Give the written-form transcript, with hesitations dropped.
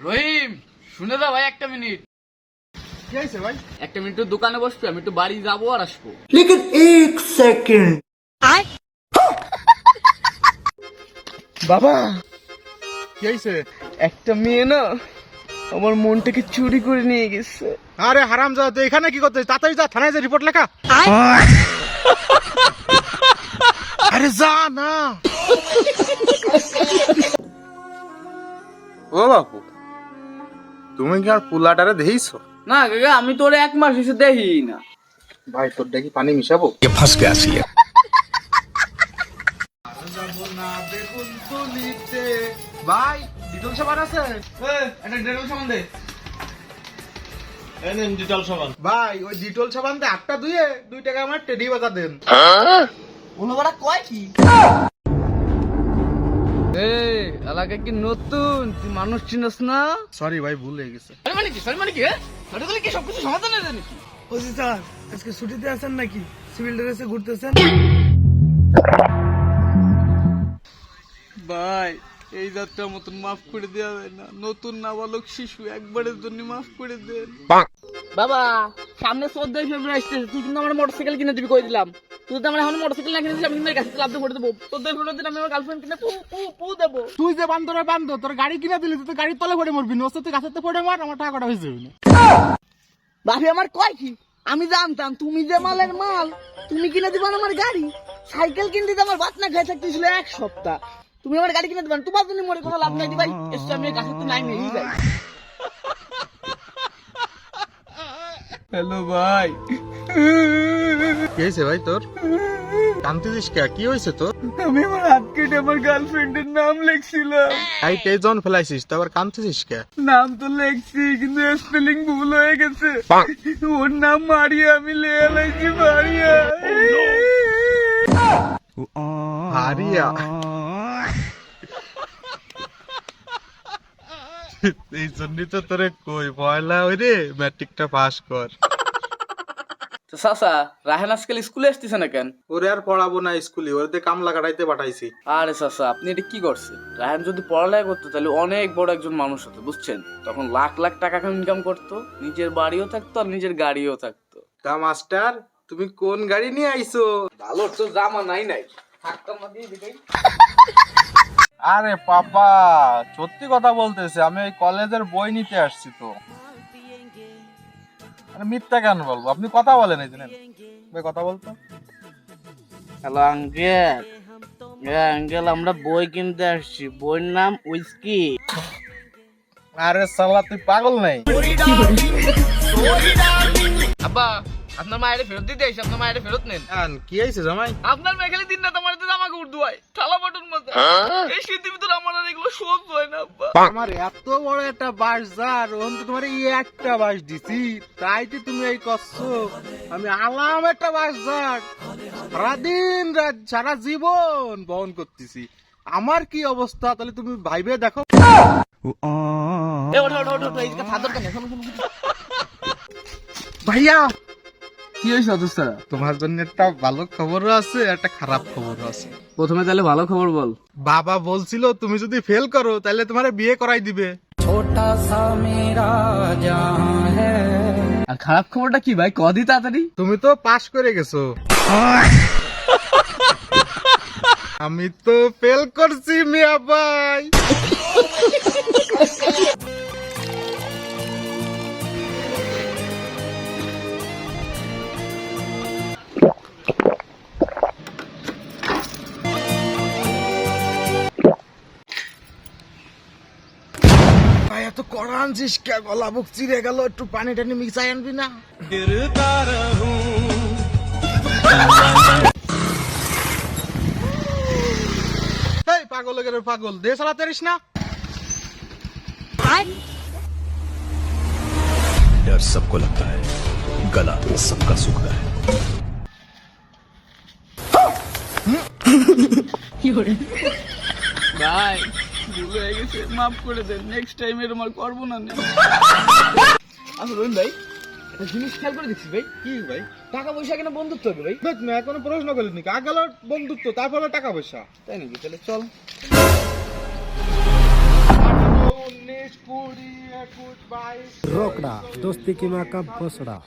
রহিম শুনে দাও ভাই একটা মিনিট। কি হয়েছে ভাই? একটা মিনিট দোকানে বসবে, আমি একটু বাড়ি যাবো আর আসবো। लेकिन एक सेकंड বাবা কি হয়েছে? একটা মেয়ে না আমার মনটাকে চুরি করে নিয়ে গেছে। আরে হারাম যা, তুই এখানে কি করতে? তাড়াতাড়ি যা, থানায় যা, রিপোর্ট লেখা। আরে যা না। ও বাপু, তুমি কি আর পুলাটারে দেখিছো? না কাকা, আমি তোর 1 মাস এসে দেখি না। ভাই তোর দেখি পানি মিশাবো। ভাই ডিটল সাবান আছে? একটা ডেটল সামান দে। ভাই ওই ডিটল সাবান দিয়ে হাতটা ধুয়ে 2 টাকা আমার টেডি বাজা দেন। ওরা কয় কি? এই এলাকা কি নতুন, তুই মানুষ চিনস না? সরি ভাই, ভুল হয়ে গেছে। সরি মানে কি? সরি মানে কি? সরি বলে কি সবকিছু সমাধান হয়ে যায় নাকি? ওসি স্যার, আজকে ছুটিতে আছেন নাকি? সিভিল ড্রেসে ঘুরতেছেন? ভাই এই যাত্রার মতন মাফ করে দেওয়া যায় না, নতুন নাবালক শিশু একবারের জন্য মাফ করে দেন। বাবা সামনে 14 ফেব্রুয়ারি আসতেছে, তুই কিন্তু আমার মোটরসাইকেল কিনে দিবি কই দিলাম। তুই তো আমার এখন মোটরসাইকেল না কিনে দিস, আমি কিন্তু গাছে লাভ দিয়ে ভরে দেবো। 14 ফেব্রুয়ারি দিন আমি আমার গার্লফ্রেন্ড কিনে পু পু পু দেবো। তুই যে বান্দরে বান্ধ, তোর গাড়ি কিনে দিলি, তুই তো গাড়ির তলে পড়ে মরবি, নষ্ট তুই গাছের পড়ে মার, আমার টাকা কটা হয়েছে না। ভাবি আমার কয় কি? আমি জানতাম তুমি যে মালের মাল, তুমি কিনে দিবা আমার গাড়ি। সাইকেল কিনে দিতে আমার বাতনা খাই থাকতেছিল 1 সপ্তাহ। তুমি আমার গাড়ি কিনে দিবা, তোমার জন্য মরে কোনো লাভ নাই দি ভাই। এসে আমি গাছে তো নাই নেই যাই। হ্যালো ভাই, কি হয়েছে ভাই তোর? কান্তিস কে? কি হয়েছে তোর? আমি আমার হাত কেটে আমার গার্লফ্রেন্ডের নাম লিখছিলাম। এই টেজন ফেলাইছিস তো আবার কান্তিস কে? নাম তো লিখছি কিন্তু স্পেলিং ভুল হয়ে গেছে। ওর নাম মারিয়া, আমি লেয়া লাইছি মারিয়া। হারিয়া। এই জন্যই তো তোরে কই পয়লা ওই রে ম্যাট্রিকটা পাস কর। তো চাচা রাহেন আজকাল স্কুলে আসতেছে না কেন? ওরে আর পড়াবো না স্কুলে, ওরে কামলা কাটাইতে পাঠাইছি। আরে চাচা আপনি এটা কি করছেন? রাহেন যদি পড়ালেখা করতো তাহলে অনেক বড় একজন মানুষ হতো, বুঝছেন? তখন লাখ লাখ টাকা ইনকাম করতো, নিজের বাড়িও থাকতো আর নিজের গাড়িও থাকতো। তা মাস্টার তুমি কোন গাড়ি নিয়ে আইছো? ভালো তো জামা নাই থাকতাম না দিয়ে দিবি। আরে পাপা, সত্যি কথা বলতেছে, আমি এই কলেজের বই নিতে আসছি তো। আরে মিথ্যা কেন বলবো? আপনি কথা বলেন, এই জন্য ভাই কথা বলতো। Hello uncle. আঙ্কেল আমরা বই কিনতে আসছি, বইয়ের নাম উইস্কি। আরে সালা তুই পাগল নাই? আব্বা আপনার মায়ের ফেরত দিতে আইছি, আপনার মায়ের ফেরত নেন। কি হয়েছে জামাই? আপনার মেয়ে খালি দিন রাত আমার জামা কাপড় ধোয়ায়, থালা বাটন মাজা। এই শীতের ভিতরে আমার আর এগুলো সহ্য হয় না আব্বা। আমার এত বড় একটা বাস যার ওখান তো তোমার এই একটা বাস দিছি, তাই তো তুমি এই করছো। আমি আলাম একটা বাস যার সারাদিন রাত সারা জীবন বহন করতেছি, আমার কি অবস্থা তাহলে তুমি ভাইবে দেখো। এ ওঠো ওঠো ওঠো, এই ফাদর কেন? শোনো শোনো। ভাইয়া কি হয়েছে অবস্থা? তোমার জন্য একটা ভালো খবরও আছে, একটা খারাপ খবরও আছে। প্রথমে তাহলে ভালো খবর বল। বাবা বলছিল তুমি যদি ফেল করো তাহলে তোমার বিয়ে করাই দিবে। আর খারাপ খবরটা কি ভাই, কদি তাড়াতাড়ি। তুমি তো পাশ করে গেছো। আমি তো ফেল করছি মিয়া ভাই। ভাই এত কড়া আনছিস কে? গলা বুক চিরে গেল, একটু পানি টানি মিশাই আনবি না? এই পাগল গেলে পাগল, দে চালাতে পারিস না? डर सबको लगता है, गला सबका सूखता है। ভাই ভুল হয়ে গেছে, মাফ করে দেন, নেক্সট টাইম এরকম আর করবো না। আসলে ভাই একটা জিনিস খেয়াল করে দেখছি ভাই। কি ভাই? টাকা পয়সা কেন বন্ধুত্ব হবে ভাই? দেখ না, এখনো প্রশ্ন করিনি, আগে হলো বন্ধুত্ব তারপরে টাকা পয়সা। তাই নাকি? তাহলে চল। 20, 21, 22 रोकड़ा दोस्ती की माँ का भोसड़ा